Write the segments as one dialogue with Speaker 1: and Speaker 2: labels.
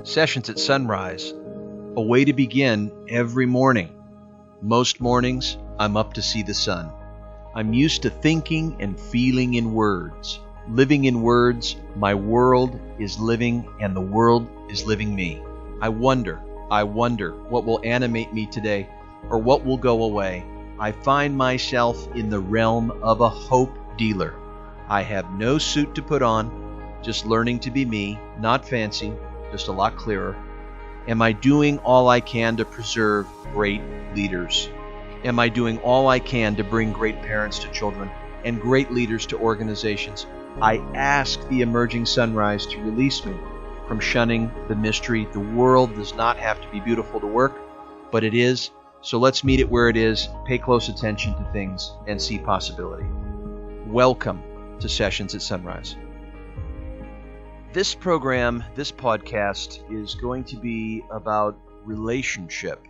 Speaker 1: Sessions at Sunrise, a way to begin every morning. Most mornings, I'm up to see the sun. I'm used to thinking and feeling in words. Living in words, my world is living and the world is living me. I wonder what will animate me today or what will go away. I find myself in the realm of a hope dealer. I have no suit to put on, just learning to be me, not fancy, just a lot clearer. Am I doing all I can to preserve great leaders? Am I doing all I can to bring great parents to children and great leaders to organizations? I ask the emerging sunrise to release me from shunning the mystery. The world does not have to be beautiful to work, but it is. So let's meet it where it is, pay close attention to things, and see possibility. Welcome to Sessions at Sunrise. This program, this podcast, is going to be about relationship.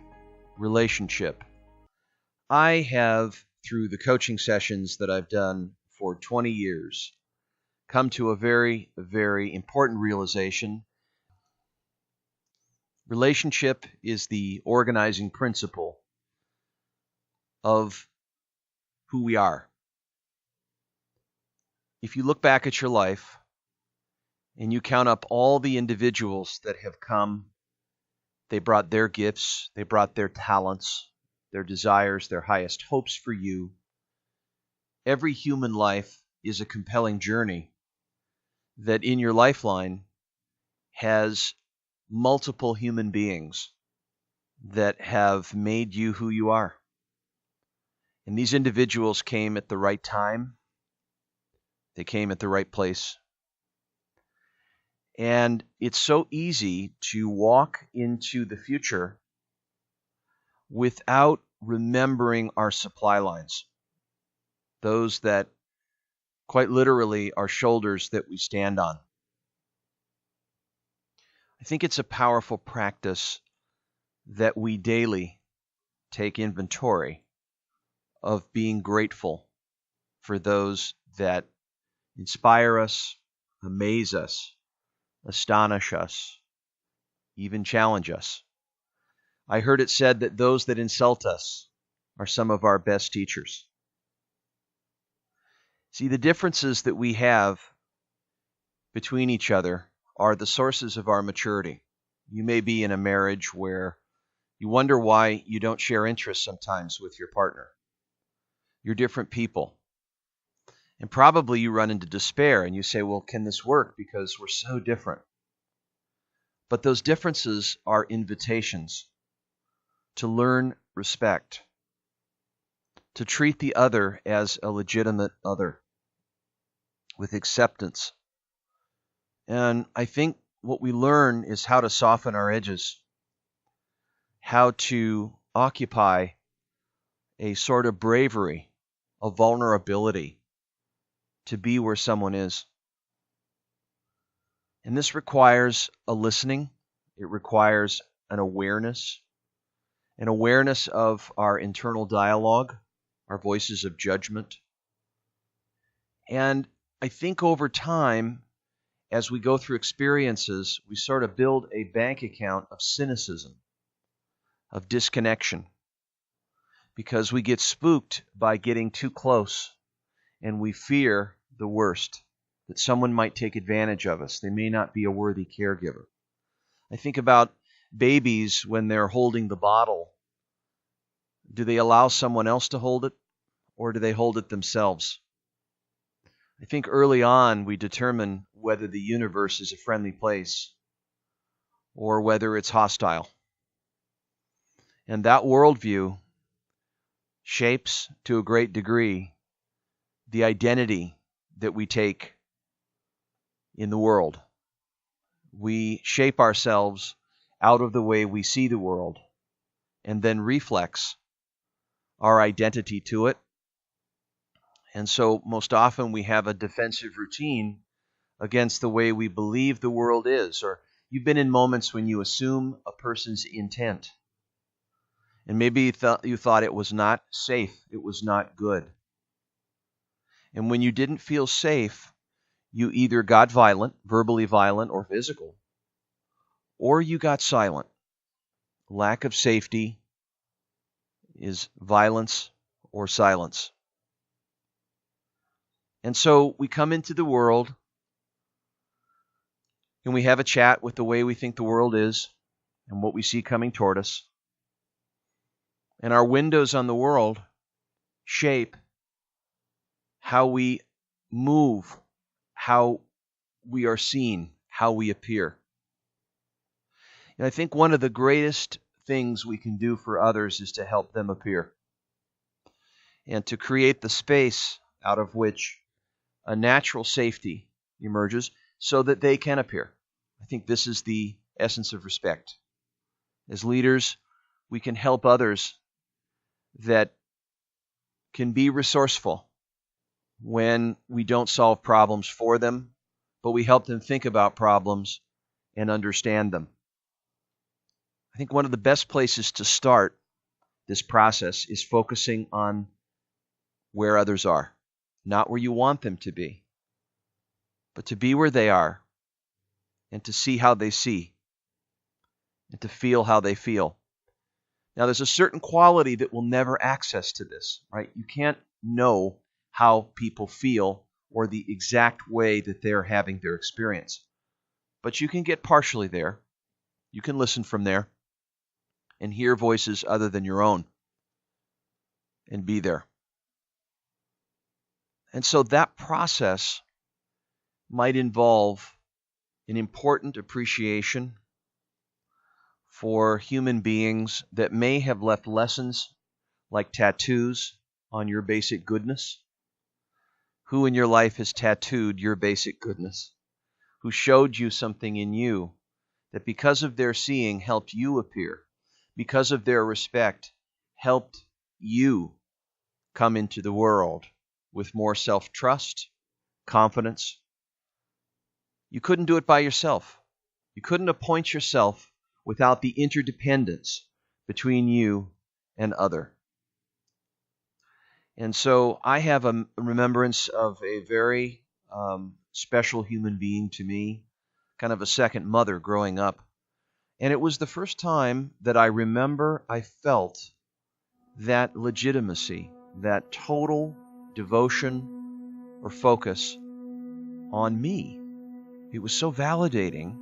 Speaker 1: I have, through the coaching sessions that I've done for 20 years, come to a very, very important realization. Relationship is the organizing principle of who we are. If you look back at your life and you count up all the individuals that have come, they brought their gifts, they brought their talents, their desires, their highest hopes for you. Every human life is a compelling journey that in your lifeline has multiple human beings that have made you who you are. And these individuals came at the right time. They came at the right place. And it's so easy to walk into the future without remembering our supply lines. Those that quite literally are shoulders that we stand on. I think it's a powerful practice that we daily take inventory of being grateful for those that inspire us, amaze us, astonish us, even challenge us. I heard it said that those that insult us are some of our best teachers. See, the differences that we have between each other are the sources of our maturity. You may be in a marriage where you wonder why you don't share interests sometimes with your partner. You're different people. And probably you run into despair and you say, well, can this work? Because we're so different. But those differences are invitations to learn respect, to treat the other as a legitimate other with acceptance. And I think what we learn is how to soften our edges, how to occupy a sort of bravery, a vulnerability, to be where someone is. And this requires a listening. It requires an awareness of our internal dialogue, our voices of judgment. And I think over time, as we go through experiences, we sort of build a bank account of cynicism, of disconnection, because we get spooked by getting too close and we fear the worst, that someone might take advantage of us. They may not be a worthy caregiver. I think about babies when they're holding the bottle. Do they allow someone else to hold it, or do they hold it themselves? I think early on we determine whether the universe is a friendly place or whether it's hostile. And that worldview shapes, to a great degree, the identity that we take in the world. We shape ourselves out of the way we see the world and then reflex our identity to it. And so most often we have a defensive routine against the way we believe the world is. Or you've been in moments when you assume a person's intent. And maybe you thought it was not safe, it was not good. And when you didn't feel safe, you either got violent, verbally violent or physical, or you got silent. Lack of safety is violence or silence. And so we come into the world and we have a chat with the way we think the world is and what we see coming toward us. And our windows on the world shape how we move, how we are seen, how we appear. And I think one of the greatest things we can do for others is to help them appear and to create the space out of which a natural safety emerges so that they can appear. I think this is the essence of respect. As leaders, we can help others that can be resourceful when we don't solve problems for them, but we help them think about problems and understand them. I think one of the best places to start this process is focusing on where others are, not where you want them to be, but to be where they are and to see how they see and to feel how they feel. Now, there's a certain quality that will never access to this, right? You can't know how people feel or the exact way that they're having their experience. But you can get partially there. You can listen from there and hear voices other than your own and be there. And so that process might involve an important appreciation for human beings that may have left lessons like tattoos on your basic goodness. Who in your life has tattooed your basic goodness? Who showed you something in you that because of their seeing helped you appear, because of their respect helped you come into the world with more self-trust, confidence. You couldn't do it by yourself. You couldn't appoint yourself without the interdependence between you and other. And so I have a remembrance of a very special human being to me, kind of a second mother growing up. And it was the first time that I remember I felt that legitimacy, that total devotion or focus on me. It was so validating.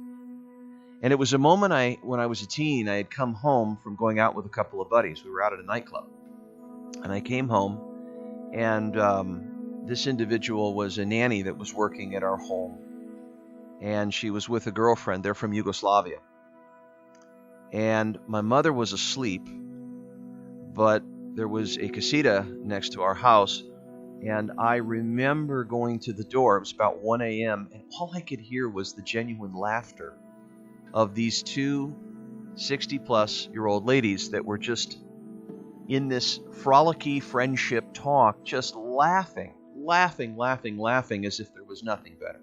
Speaker 1: And it was a moment when I was a teen, I had come home from going out with a couple of buddies. We were out at a nightclub. And I came home, and this individual was a nanny that was working at our home. And she was with a girlfriend. They're from Yugoslavia. And my mother was asleep, but there was a casita next to our house. And I remember going to the door. It was about 1 a.m. And all I could hear was the genuine laughter of these two 60-plus-year-old ladies that were just in this frolicky friendship talk, just laughing as if there was nothing better.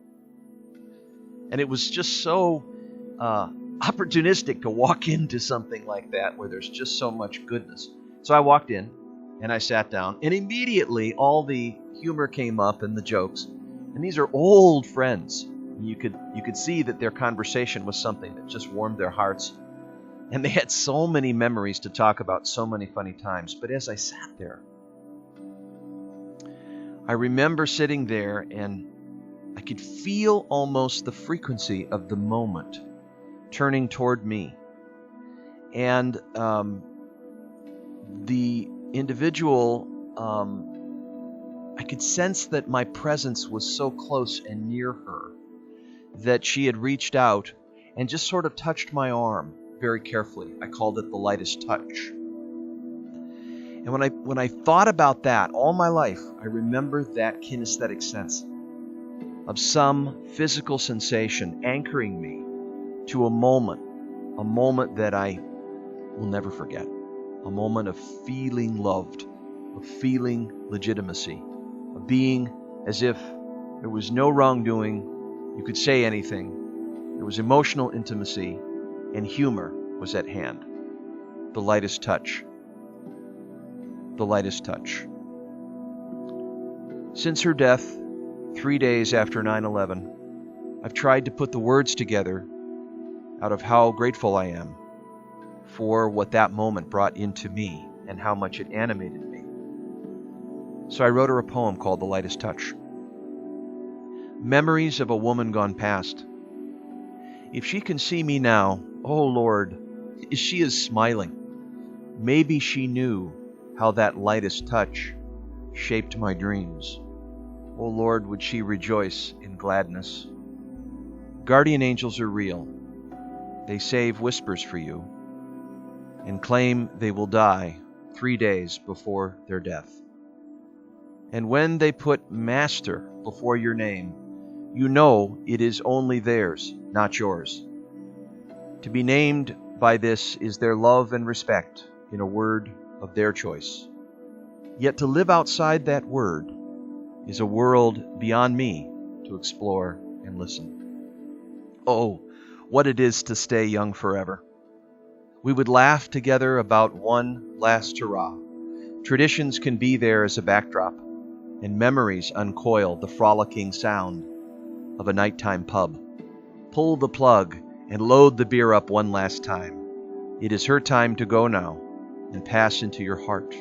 Speaker 1: And it was just so opportunistic to walk into something like that where there's just so much goodness. So I walked in and I sat down, and immediately all the humor came up and the jokes. And these are old friends. You could see that their conversation was something that just warmed their hearts. And they had so many memories to talk about, so many funny times. But as I sat there, I remember sitting there and I could feel almost the frequency of the moment turning toward me. And the individual, I could sense that my presence was so close and near her that she had reached out and just sort of touched my arm very carefully. I called it the lightest touch. And when I thought about that all my life, I remember that kinesthetic sense of some physical sensation anchoring me to a moment that I will never forget, a moment of feeling loved, of feeling legitimacy, of being as if there was no wrongdoing, you could say anything, there was emotional intimacy, and humor was at hand. The lightest touch. The lightest touch. Since her death, 3 days after 9/11, I've tried to put the words together out of how grateful I am for what that moment brought into me and how much it animated me. So I wrote her a poem called The Lightest Touch. Memories of a woman gone past. If she can see me now, oh Lord, she is smiling. Maybe she knew how that lightest touch shaped my dreams. Oh Lord, would she rejoice in gladness. Guardian angels are real. They save whispers for you and claim they will die 3 days before their death. And when they put Master before your name, you know it is only theirs, not yours. To be named by this is their love and respect in a word of their choice. Yet to live outside that word is a world beyond me to explore and listen. Oh, what it is to stay young forever. We would laugh together about one last hurrah. Traditions can be there as a backdrop, and memories uncoil the frolicking sound of a nighttime pub. Pull the plug and load the beer up one last time. It is her time to go now and pass into your heart.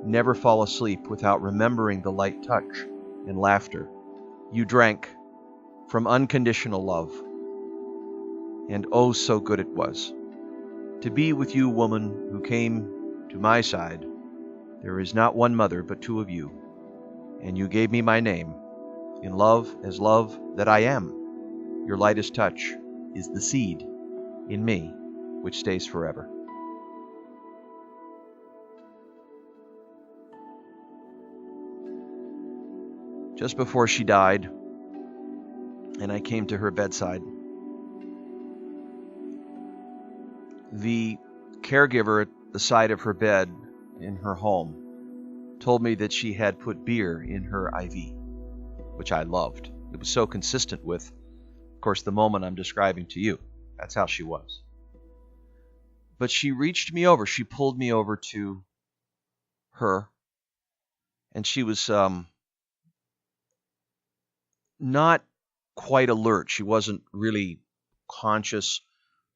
Speaker 1: Never fall asleep without remembering the light touch and laughter you drank from unconditional love. And oh, so good it was to be with you, woman, who came to my side. There is not one mother, but two of you, and you gave me my name, in love as love that I am. Your lightest touch is the seed in me which stays forever. Just before she died, and I came to her bedside, the caregiver at the side of her bed in her home told me that she had put beer in her IV, which I loved. It was so consistent with, of course, the moment I'm describing to you. That's how she was. But she reached me over. She pulled me over to her, and she was not quite alert. She wasn't really conscious,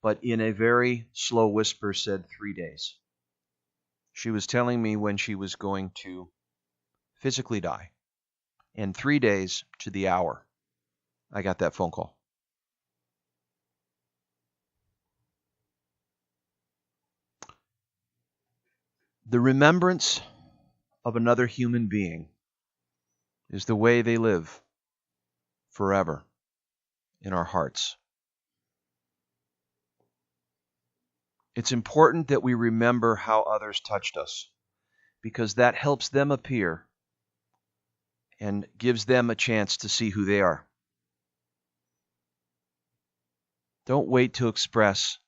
Speaker 1: but in a very slow whisper said 3 days. She was telling me when she was going to physically die. And 3 days to the hour, I got that phone call. The remembrance of another human being is the way they live forever in our hearts. It's important that we remember how others touched us, because that helps them appear and gives them a chance to see who they are. Don't wait to express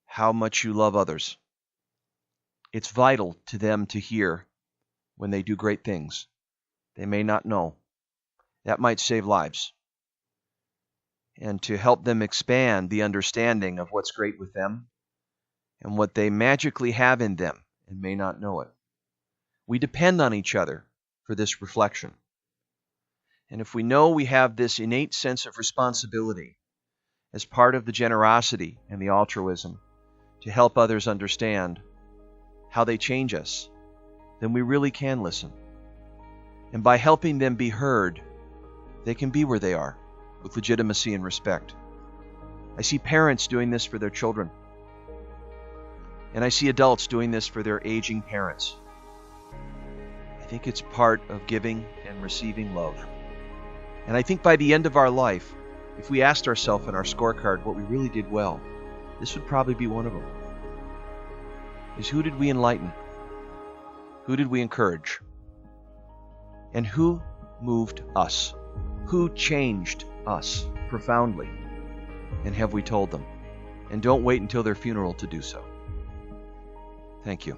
Speaker 1: how much you love others. It's vital to them to hear when they do great things they may not know. That might save lives. And to help them expand the understanding of what's great with them and what they magically have in them and may not know it. We depend on each other for this reflection. And if we know we have this innate sense of responsibility as part of the generosity and the altruism to help others understand how they change us, then we really can listen. And by helping them be heard, they can be where they are with legitimacy and respect. I see parents doing this for their children. And I see adults doing this for their aging parents. I think it's part of giving and receiving love. And I think by the end of our life, if we asked ourselves in our scorecard what we really did well, this would probably be one of them. Is who did we enlighten? Who did we encourage? And who moved us? Who changed us profoundly? And have we told them? And don't wait until their funeral to do so. Thank you.